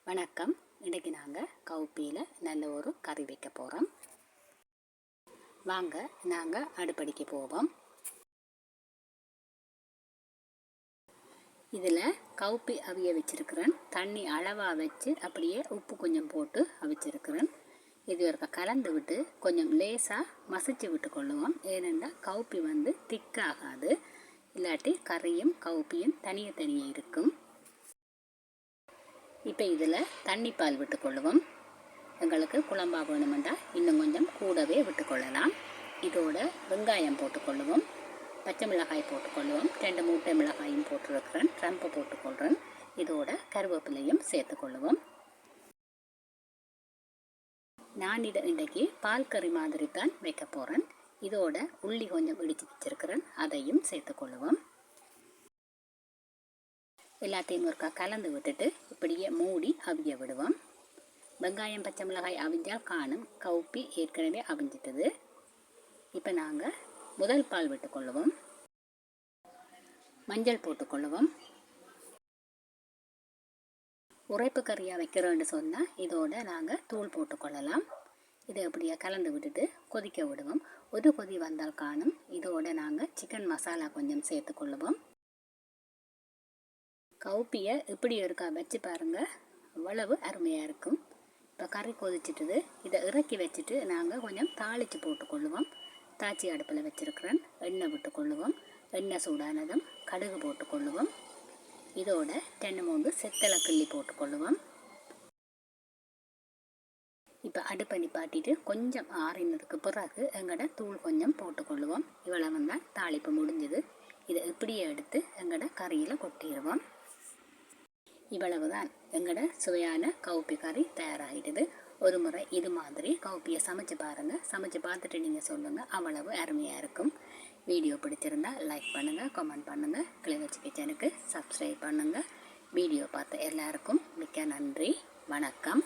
வணக்கம். இன்றைக்கி நாங்கள் கவுப்பியில் நல்ல ஒரு கறி வைக்க போகிறோம். வாங்க நாங்கள் அடுப்படிக்கு போவோம். இதில் கவுப்பி அவிய வச்சுருக்கிறேன். தண்ணி அளவாக வச்சு அப்படியே உப்பு கொஞ்சம் போட்டு அவிச்சிருக்கிறேன். இது ஒரு கலந்து விட்டு கொஞ்சம் லேசாக மசிச்சு விட்டு கொள்ளுவோம். ஏனென்னா கவுப்பி திக்காகாது, இல்லாட்டி கறியும் கவுப்பியும் தனியே இருக்கும். இப்போ இதில் தண்ணிப்பால் விட்டுக்கொள்ளுவோம். எங்களுக்கு குழம்பா வேணுமென்றால் இன்னும் கொஞ்சம் கூடவே விட்டுக்கொள்ளலாம். இதோட வெங்காயம் போட்டுக்கொள்ளுவோம், பச்சை மிளகாய் போட்டுக்கொள்ளுவோம், 2 மூட்டை மிளகாயும் போட்டிருக்கிறேன், ரம்பை போட்டுக்கொள்கிறேன். இதோட கருவேப்பிலையும் சேர்த்துக்கொள்ளுவோம். நான் இன்றைக்கு பால் கறி மாதிரி தான் வைக்க போகிறேன். இதோட உள்ளி கொஞ்சம் இடித்து வச்சிருக்கிறேன், அதையும் சேர்த்துக்கொள்ளுவோம். எல்லாத்தையும் ஒருக்கா கலந்து விட்டுட்டு இப்படியே மூடி அவிய விடுவோம். வெங்காயம் பச்சை மிளகாய் அவிஞ்சால் காணும், கவுப்பி ஏற்கனவே அவிஞ்சிட்டது. இப்போ நாங்கள் முதல் பால் விட்டுக்கொள்ளுவோம், மஞ்சள் போட்டுக்கொள்ளுவோம். உரைப்பு கறியாக வைக்கிறோன்னு சொன்னால் இதோட நாங்கள் தூள் போட்டுக்கொள்ளலாம். இதை அப்படியே கலந்து விட்டுட்டு கொதிக்க விடுவோம். ஒரு கொதி வந்தால் காணும், இதோட நாங்கள் சிக்கன் மசாலா கொஞ்சம் சேர்த்துக்கொள்ளுவோம். கவுப்பியை இப்படி இருக்கா வச்சு பாருங்கள், அவ்வளவு அருமையாக இருக்கும். இப்போ கறி கொதிச்சிட்டுது. இதை இறக்கி வச்சுட்டு நாங்கள் கொஞ்சம் தாளித்து போட்டுக்கொள்ளுவோம். தாச்சி அடுப்பில் வச்சுருக்கிறேன். எண்ணெய் விட்டுக்கொள்ளுவோம். எண்ணெய் சூடானதும் கடுகு போட்டுக்கொள்ளுவோம். இதோட 2 3 செத்தலை கிள்ளி போட்டுக்கொள்ளுவோம். இப்போ அடுப்பை நிப்பாட்டிட்டு கொஞ்சம் ஆறினதுக்கு பிறகு எங்களோட தூள் கொஞ்சம் போட்டுக்கொள்ளுவோம். இவ்வளவு தான் தாளிப்பு முடிஞ்சுது. இதை இப்படியே எடுத்து எங்களோட கறியில் கொட்டிடுவோம். இவ்வளவுதான் எங்களோட சுவையான கவுப்பி கறி தயாராகிடுது. ஒரு முறை இது மாதிரி கவுப்பியை சமைச்சு பாருங்கள். சமைச்சு பார்த்துட்டு நீங்கள் சொல்லுங்கள், அவ்வளவு அருமையாக இருக்கும். வீடியோ பிடிச்சிருந்தால் லைக் பண்ணுங்கள், கமெண்ட் பண்ணுங்கள், கிளிநொச்சி கிச்சனுக்கு சப்ஸ்கிரைப் பண்ணுங்கள். வீடியோ பார்த்த எல்லாருக்கும் மிக்க நன்றி. வணக்கம்.